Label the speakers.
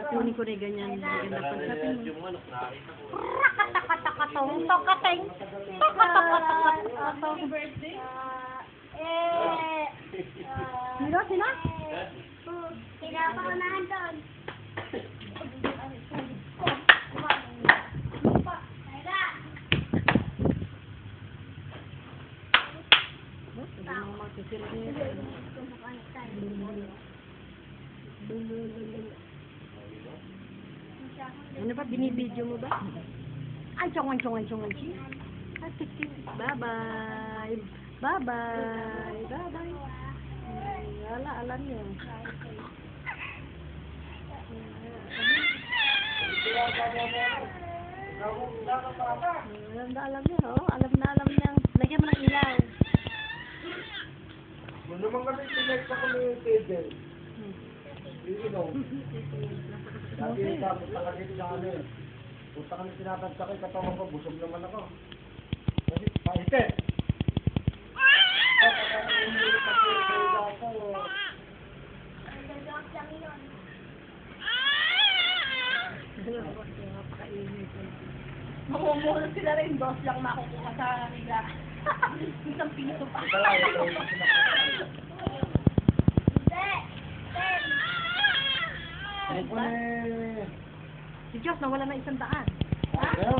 Speaker 1: Kunin ko rin ganyan. Maganda pagsapin mo.
Speaker 2: Rakatakatong tokateng. Tokatokatokatong birthday. Sino? Pinapaunahan doon.
Speaker 1: Ano ba? Binibidyo mo ba?
Speaker 2: Anchong.
Speaker 1: Bye-bye. Bye-bye. Bye-bye. Wala, alam niyo. Alam niyo, oh. Alam niya. Lagyan mo ng ilaw.
Speaker 3: Ano naman kasi sinect ako ng table? Hindi no. Dati tapos na kasi sa ano eh. Punta kami sinatansakay, katawan ko, busog naman ako. Kasi paitin.
Speaker 2: Mamumulot sila rin, dos lang makukuha sa nila. Isang piso pa.
Speaker 1: Si Diyos, nawala na 100.
Speaker 3: Ano?